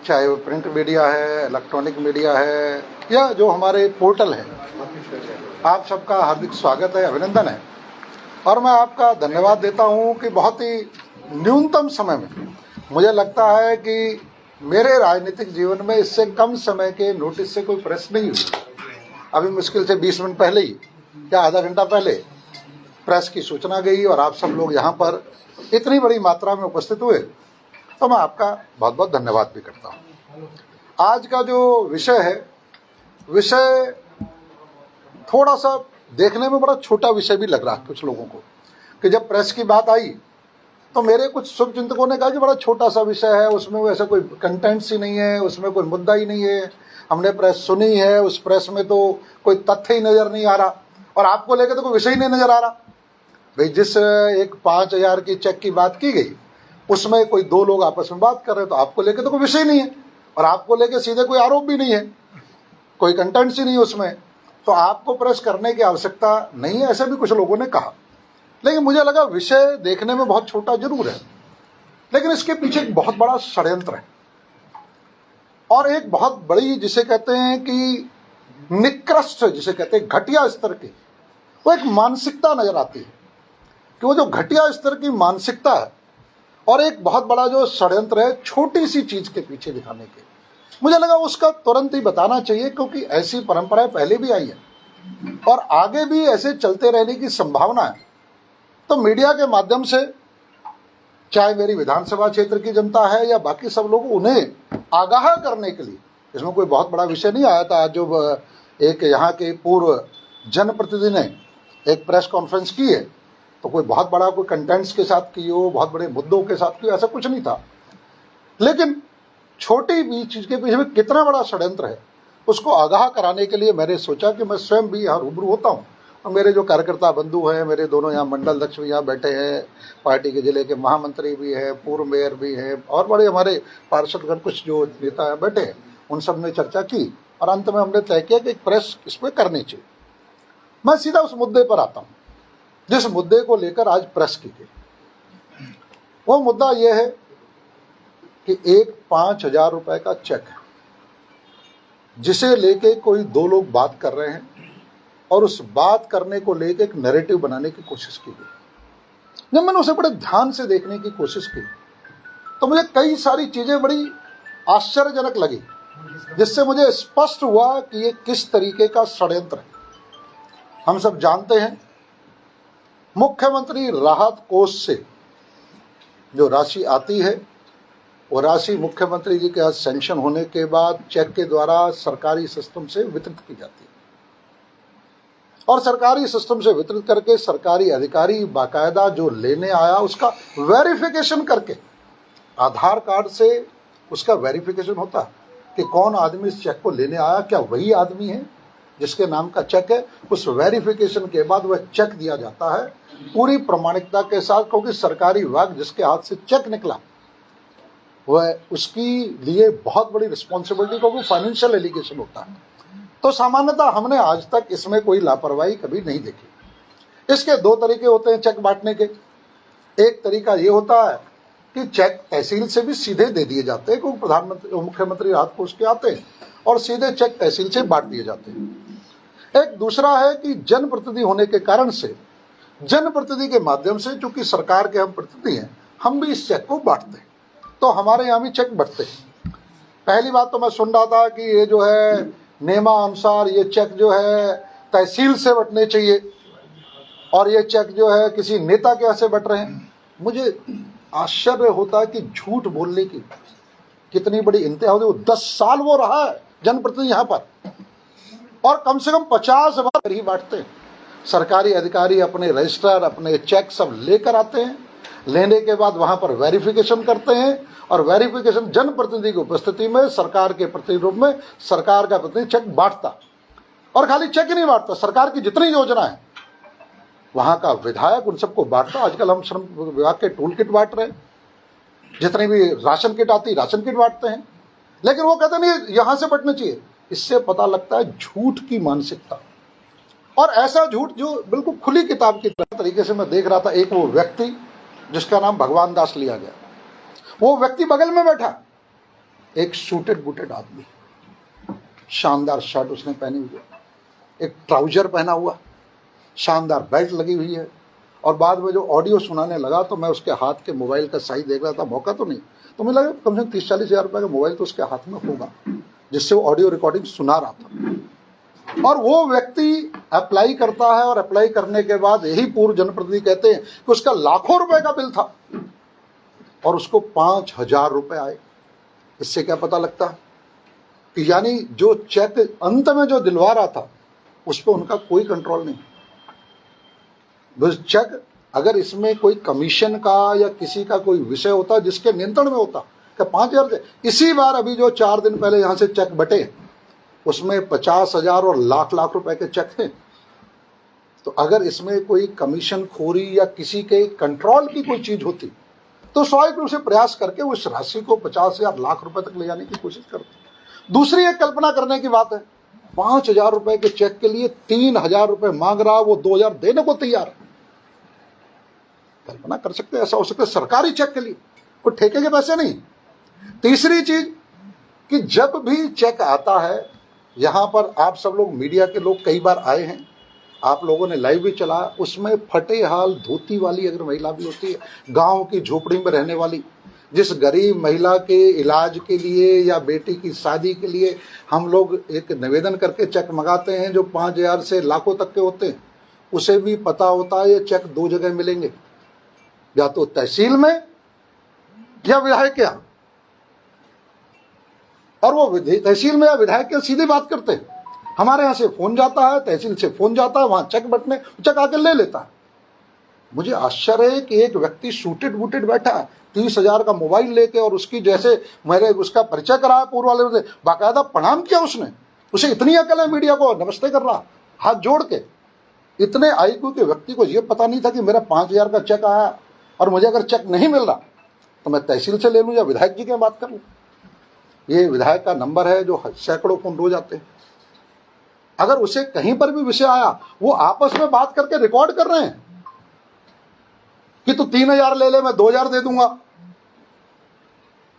चाहे वो print media है, इलेक्ट्रॉनिक मीडिया है, या जो हमारे पोर्टल है, आप सबका हार्दिक स्वागत है, अभिनंदन है। और मैं आपका धन्यवाद देता हूं कि बहुत ही न्यूनतम समय में, मुझे लगता है कि मेरे राजनीतिक जीवन में इससे कम समय के नोटिस से कोई प्रेस नहीं हुई। अभी मुश्किल से 20 मिनट पहले ही या आधा घंटा पहले प्रेस की सूचना गई और आप सब लोग यहाँ पर इतनी बड़ी मात्रा में उपस्थित हुए, तो मैं आपका बहुत बहुत धन्यवाद भी करता हूँ। आज का जो विषय है, विषय थोड़ा सा देखने में बड़ा छोटा विषय भी लग रहा है कुछ लोगों को, कि जब प्रेस की बात आई तो मेरे कुछ शुभचिंतकों ने कहा कि बड़ा छोटा सा विषय है, उसमें वैसा कोई कंटेंट्स ही नहीं है, उसमें कोई मुद्दा ही नहीं है, हमने प्रेस सुनी है, उस प्रेस में तो कोई तथ्य ही नजर नहीं आ रहा और आपको लेकर तो कोई विषय ही नहीं नजर आ रहा। भाई जिस एक 5,000 की चेक की बात की गई उसमें कोई दो लोग आपस में बात कर रहे हैं, तो आपको लेकर तो कोई विषय नहीं है और आपको लेकर सीधे कोई आरोप भी नहीं है, कोई कंटेंट्स ही नहीं है उसमें, तो आपको प्रेस करने की आवश्यकता नहीं है, ऐसे भी कुछ लोगों ने कहा। लेकिन मुझे लगा विषय देखने में बहुत छोटा जरूर है, लेकिन इसके पीछे एक बहुत बड़ा षड्यंत्र है और एक बहुत बड़ी, जिसे कहते हैं कि निकृष्ट, जिसे कहते हैं घटिया स्तर की, वो एक मानसिकता नजर आती है कि वो जो घटिया स्तर की मानसिकता है और एक बहुत बड़ा जो षड्यंत्र है छोटी सी चीज के पीछे दिखाने के, मुझे लगा उसका तुरंत ही बताना चाहिए, क्योंकि ऐसी परंपराएं पहले भी आई है और आगे भी ऐसे चलते रहने की संभावना है। तो मीडिया के माध्यम से, चाहे मेरी विधानसभा क्षेत्र की जनता है या बाकी सब लोग, उन्हें आगाह करने के लिए, इसमें कोई बहुत बड़ा विषय नहीं आया था। जो एक यहाँ के पूर्व जनप्रतिनिधि ने एक प्रेस कॉन्फ्रेंस की है, तो कोई बहुत बड़ा कोई कंटेंट्स के साथ की हो, बहुत बड़े मुद्दों के साथ की हो, ऐसा कुछ नहीं था। लेकिन छोटी भी चीज के पीछे में कितना बड़ा षड्यंत्र है, उसको आगाह कराने के लिए मैंने सोचा कि मैं स्वयं भी यहाँ रूबरू होता हूँ और मेरे जो कार्यकर्ता बंधु हैं, मेरे दोनों यहाँ मंडल अध्यक्ष भी यहाँ बैठे हैं, पार्टी के जिले के महामंत्री भी हैं, पूर्व मेयर भी हैं और बड़े हमारे पार्षदगण, कुछ जो नेता बैठे हैं, उन सब ने चर्चा की और अंत में हमने तय किया कि एक प्रेस इस पर करनी चाहिए। मैं सीधा उस मुद्दे पर आता हूँ जिस मुद्दे को लेकर आज प्रेस की गई। वो मुद्दा यह है कि एक 5,000 रुपए का चेक है जिसे लेके कोई दो लोग बात कर रहे हैं और उस बात करने को लेकर एक नैरेटिव बनाने की कोशिश की गई। जब मैंने उसे बड़े ध्यान से देखने की कोशिश की तो मुझे कई सारी चीजें बड़ी आश्चर्यजनक लगी, जिससे मुझे स्पष्ट हुआ कि ये किस तरीके का षड्यंत्र है। हम सब जानते हैं, मुख्यमंत्री राहत कोष से जो राशि आती है, वो राशि मुख्यमंत्री जी के यहाँ सैंक्शन होने के बाद चेक के द्वारा सरकारी सिस्टम से वितरित की जाती है और सरकारी सिस्टम से वितरित करके सरकारी अधिकारी बाकायदा जो लेने आया उसका वेरिफिकेशन करके, आधार कार्ड से उसका वेरिफिकेशन होता है कि कौन आदमी इस चेक को लेने आया, क्या वही आदमी है जिसके नाम का चेक है। उस वेरिफिकेशन के बाद वह चेक दिया जाता है पूरी प्रामाणिकता के साथ, क्योंकि सरकारी विभाग जिसके हाथ से चेक निकला वह उसकी लिए बहुत बड़ी रिस्पॉन्सिबिलिटी, क्योंकि फाइनेंशियल एलिगेशन होता है। तो सामान्यतः हमने आज तक इसमें कोई लापरवाही कभी नहीं देखी। इसके दो तरीके होते हैं चेक बांटने के। एक तरीका ये होता है कि चेक तहसील से भी सीधे दे दिए जाते हैं, क्योंकि प्रधानमंत्री मुख्यमंत्री राहत कोष के आते हैं और सीधे चेक तहसील से बांट दिए जाते हैं। एक दूसरा है कि जनप्रतिनिधि होने के कारण से, जनप्रतिनिधि के माध्यम से, चूंकि सरकार के हम प्रतिनिधि हैं, हम भी इस चेक को बांटते हैं, तो हमारे यहाँ भी चेक बंटते हैं। पहली बात तो मैं सुन रहा था कि ये जो है नियमानुसार ये चेक जो है तहसील से बंटने चाहिए और ये चेक जो है किसी नेता के यहाँ से बंट रहे हैं। मुझे आश्चर्य होता है कि झूठ बोलने की कितनी बड़ी इंतहा होती है। 10 साल वो रहा है जनप्रतिनिधि यहाँ पर और कम से कम 50 बार ही बांटते हैं। सरकारी अधिकारी अपने रजिस्ट्रार अपने चेक सब लेकर आते हैं, लेने के बाद वहां पर वेरिफिकेशन करते हैं और वेरिफिकेशन जनप्रतिनिधि की उपस्थिति में सरकार के प्रतिनिधि रूप में सरकार का प्रतिनिधि चेक बांटता। और खाली चेक ही नहीं बांटता, सरकार की जितनी योजना है वहां का विधायक उन सबको बांटता। आजकल हम श्रम विभाग के टूल किट बांट रहे हैं, जितनी भी राशन किट आती राशन किट बांटते हैं, लेकिन वो कहते नहीं यहां से बंटना चाहिए। इससे पता लगता है झूठ की मानसिकता, और ऐसा झूठ जो बिल्कुल खुली किताब की तरीके से मैं देख रहा था। एक वो व्यक्ति जिसका नाम भगवान दास लिया गया, वो व्यक्ति बगल में बैठा, एक सूटेड बूटेड आदमी, शानदार शर्ट उसने पहनी हुई है, एक ट्राउजर पहना हुआ, शानदार बेल्ट लगी हुई है, और बाद में जो ऑडियो सुनाने लगा तो मैं उसके हाथ के मोबाइल का साइज देख रहा था, मौका तो नहीं, तो मुझे लगा कम से कम 30-40 हज़ार रुपये का मोबाइल तो उसके हाथ में होगा जिससे वो ऑडियो रिकॉर्डिंग सुना रहा था। और वो व्यक्ति अप्लाई करता है, और अप्लाई करने के बाद यही पूर्व जनप्रतिनिधि कहते हैं कि उसका लाखों रुपए का बिल था और उसको 5,000 रुपए आए। इससे क्या पता लगता कि यानी जो चेक अंत में जो दिलवा रहा था उस पर उनका कोई कंट्रोल नहीं। बस चेक अगर इसमें कोई कमीशन का या किसी का कोई विषय होता जिसके नियंत्रण में होता कि 5,000, इसी बार अभी जो 4 दिन पहले यहां से चेक बटे उसमें 50,000 और लाख लाख रुपए के चेक थे। तो अगर इसमें कोई कमीशन खोरी या किसी के कंट्रोल की कोई चीज होती तो स्वाभाविक रूप से प्रयास करके उस राशि को 50,000 लाख रुपए तक ले जाने की कोशिश करते। दूसरी एक कल्पना करने की बात है, 5,000 रुपए के चेक के लिए 3,000 रुपए मांग रहा, वो 2,000 देने को तैयार। कल्पना कर सकते हैं ऐसा हो सकता है सरकारी चेक के लिए, कोई ठेके के पैसे नहीं। तीसरी चीज कि जब भी चेक आता है, यहां पर आप सब लोग मीडिया के लोग कई बार आए हैं, आप लोगों ने लाइव भी चला, उसमें फटे हाल धोती वाली अगर महिला भी होती है, गांव की झोपड़ी में रहने वाली, जिस गरीब महिला के इलाज के लिए या बेटी की शादी के लिए हम लोग एक निवेदन करके चेक मंगाते हैं जो 5,000 से लाखों तक के होते हैं, उसे भी पता होता है ये चेक 2 जगह मिलेंगे, या तो तहसील में या विधायक के यहाँ। और वो तहसील में या विधायक के सीधी बात करते हैं, हमारे यहां से फोन जाता है, तहसील से फोन जाता है, वहां चेक बटने, चेक आके ले लेता है। मुझे आश्चर्य है कि एक व्यक्ति सूटेड बूटेड बैठा है 30,000 का मोबाइल लेके, और उसकी जैसे मैंने उसका परिचय कराया पूर्व वाले से, बाकायदा प्रणाम किया उसने, उसे इतनी अकल है मीडिया को नमस्ते कर रहा हाथ जोड़ के। इतने आईक्यू के व्यक्ति को यह पता नहीं था कि मेरा 5,000 का चेक आया और मुझे अगर चेक नहीं मिल रहा तो मैं तहसील से ले लूं या विधायक जी के बात कर लूं। ये विधायक का नंबर है जो सैकड़ों फोन रोज आते हैं। अगर उसे कहीं पर भी विषय आया, वो आपस में बात करके रिकॉर्ड कर रहे हैं कि तू 3,000 ले ले, मैं 2,000 दे दूंगा,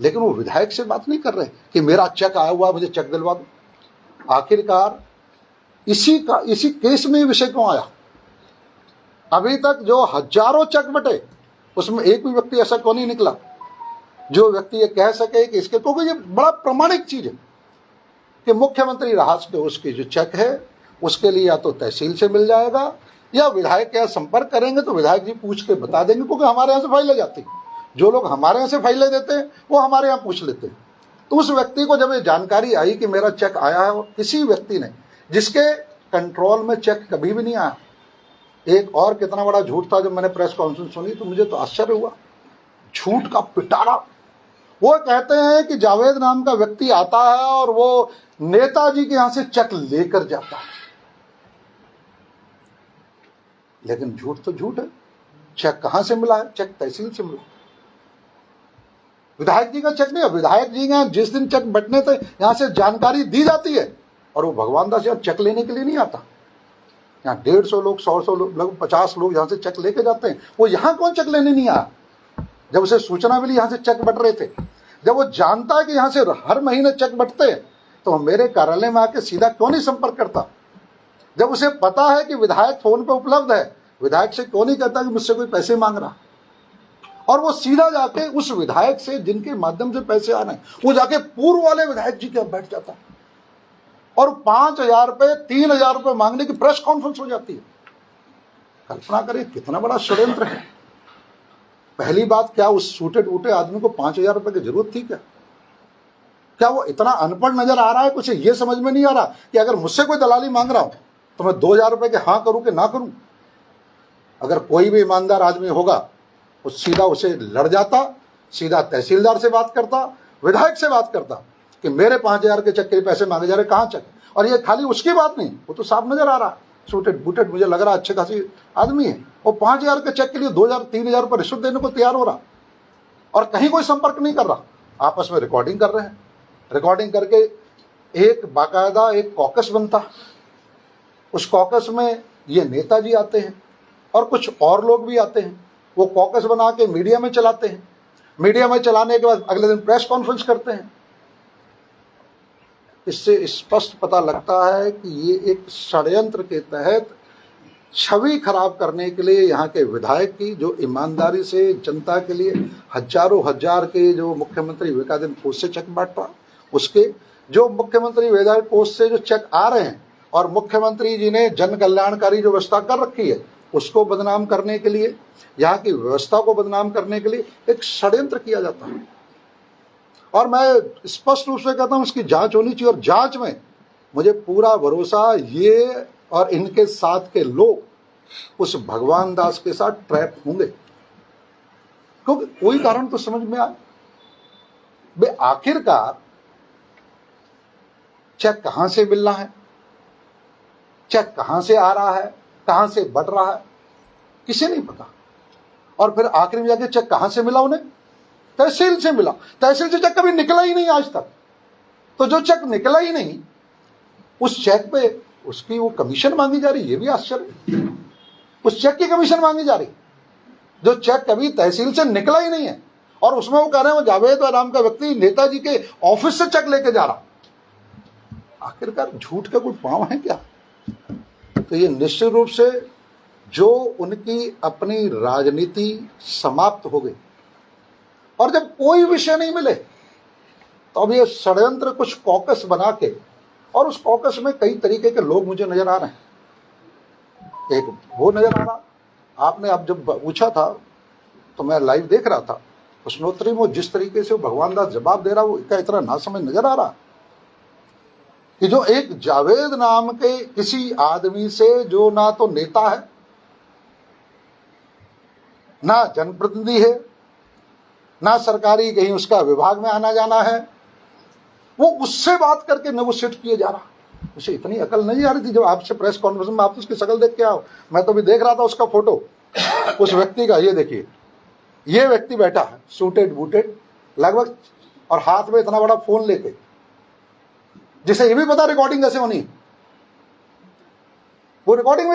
लेकिन वो विधायक से बात नहीं कर रहे कि मेरा चेक आया हुआ, मुझे चेक दिलवा दो। आखिरकार इसी केस में विषय क्यों आया? अभी तक जो हजारों चेक बटे उसमें एक भी व्यक्ति ऐसा क्यों नहीं निकला जो व्यक्ति ये कह सके कि इसके, क्योंकि ये बड़ा प्रामाणिक चीज है कि मुख्यमंत्री राहत के उसकी जो चेक है उसके लिए या तो तहसील से मिल जाएगा या विधायक के संपर्क करेंगे तो विधायक जी पूछ के बता देंगे, क्योंकि हमारे यहाँ से फाइलें जाती हैं, जो लोग हमारे यहाँ से फाइलें देते हैं वो हमारे यहाँ पूछ लेते हैं। तो उस व्यक्ति को जब ये जानकारी आई कि मेरा चेक आया है, और किसी व्यक्ति ने जिसके कंट्रोल में चेक कभी भी नहीं आया। एक और कितना बड़ा झूठ था, जब मैंने प्रेस कॉन्फ्रेंस सुनी तो मुझे तो आश्चर्य हुआ, झूठ का पिटारा। वो कहते हैं कि जावेद नाम का व्यक्ति आता है और वो नेताजी के यहां से चेक लेकर जाता है, लेकिन झूठ तो झूठ है। चेक कहां से मिला है? चेक तहसील से मिला, विधायक जी का चेक नहीं है। विधायक जी का जिस दिन चेक बटने थे यहां से जानकारी दी जाती है, और वो भगवान दास यहाँ चेक लेने के लिए नहीं आता। यहाँ 150 लोग, 100 लोग, लगभग 50 लोग यहाँ से चेक लेके जाते हैं। वो यहाँ कौन चेक लेने नहीं आया? जब उसे सूचना मिली यहाँ से चेक बट रहे थे, जब वो जानता है कि यहाँ से हर महीने चेक बटते हैं, तो मेरे कार्यालय में आके सीधा क्यों नहीं संपर्क करता? जब उसे पता है कि विधायक फोन पे उपलब्ध है, विधायक से क्यों नहीं कहता कि मुझसे कोई पैसे मांग रहा? और वो सीधा जाके उस विधायक से जिनके माध्यम से पैसे आ रहे हैं, वो जाके पूर्व वाले विधायक जी के बैठ जाता है, और 5,000 रुपए 3,000 रुपए मांगने की प्रेस कॉन्फ्रेंस हो जाती है। कल्पना करें कितना बड़ा षड्यंत्र है। पहली बात, क्या उस सूटे टूटे आदमी को 5,000 रुपए की जरूरत थी? क्या वो इतना अनपढ़ नजर आ रहा है? कुछ ये समझ में नहीं आ रहा कि अगर मुझसे कोई दलाली मांग रहा हूं तो मैं 2,000 रुपए के हाँ करूं कि ना करूं? अगर कोई भी ईमानदार आदमी होगा वो सीधा उसे लड़ जाता, सीधा तहसीलदार से बात करता, विधायक से बात करता कि मेरे 5,000 के चेक के पैसे मांगे जा रहे, कहां चेक? और ये खाली उसकी बात नहीं, वो तो साफ नजर आ रहा, सूटेड बूटेड, मुझे लग रहा अच्छे खासी आदमी है, वो 5,000 के चेक के लिए 2,000-3,000 रुपए रिश्वत देने को तैयार हो रहा, और कहीं कोई संपर्क नहीं कर रहा। आपस में रिकॉर्डिंग कर रहे हैं, रिकॉर्डिंग करके एक बाकायदा एक कॉकस बनता, उस कॉकस में ये नेताजी आते हैं और कुछ और लोग भी आते हैं, वो कॉकस बना के मीडिया में चलाते हैं, मीडिया में चलाने के बाद अगले दिन प्रेस कॉन्फ्रेंस करते हैं, इससे स्पष्ट पता लगता है कि ये एक षड्यंत्र के तहत छवि खराब करने के लिए यहाँ के विधायक की, जो ईमानदारी से जनता के लिए हजारों हजार के जो मुख्यमंत्री विवेकानंद कोष से चेक बांट रहा, उसके जो मुख्यमंत्री विधायक कोष से जो चेक आ रहे हैं और मुख्यमंत्री जी ने जन कल्याणकारी जो व्यवस्था कर रखी है उसको बदनाम करने के लिए, यहाँ की व्यवस्था को बदनाम करने के लिए एक षड्यंत्र किया जाता है। और मैं स्पष्ट रूप से कहता हूं इसकी जांच होनी चाहिए, और जांच में मुझे पूरा भरोसा ये और इनके साथ के लोग उस भगवान दास के साथ ट्रैप होंगे, क्योंकि कोई कारण तो समझ में आए बे आखिरकार चेक कहां से मिल रहा है, चेक कहां से आ रहा है, कहां से बढ़ रहा है, किसे नहीं पता। और फिर आखिर में जाके चेक कहां से मिला उन्हें? तहसील से मिला। तहसील से चेक कभी निकला ही नहीं आज तक। तो जो चेक निकला ही नहीं, उस चेक पे उसकी वो कमीशन मांगी जा रही, ये भी आश्चर्य। उस चेक की कमीशन मांगी जा रही जो चेक कभी तहसील से निकला ही नहीं है, और उसमें वो कह रहे हैं वो जावेद नाम का व्यक्ति नेताजी के ऑफिस से चेक लेके जा रहा। आखिरकार झूठ का कोई पांव है क्या? तो ये निश्चित रूप से जो उनकी अपनी राजनीति समाप्त हो गई, और जब कोई विषय नहीं मिले तो अब ये षड्यंत्र कुछ कॉकस बना के, और उस कॉकस में कई तरीके के लोग मुझे नजर आ रहे हैं। एक वो नजर आ रहा, आपने अब जब पूछा था तो मैं लाइव देख रहा था, प्रश्नोत्तरी में जिस तरीके से भगवान दास जवाब दे रहा, वो इसका इतना ना समझ नजर आ रहा कि जो एक जावेद नाम के किसी आदमी से, जो ना तो नेता है ना जनप्रतिनिधि है, ना सरकारी कहीं उसका विभाग में आना जाना है, वो उससे बात करके नेगोशिएट किए जा रहा। उसे इतनी अकल नहीं आ रही थी। जब आपसे प्रेस कॉन्फ्रेंस में आप उसकी शक्ल देख के आओ, मैं तो भी देख रहा था उसका फोटो उस व्यक्ति का। ये देखिए, ये व्यक्ति बैठा है सूटेड बूटेड लगभग, और हाथ में इतना बड़ा फोन लेके, जिसे ये भी पता रिकॉर्डिंग कैसे होनी, वो रिकॉर्डिंग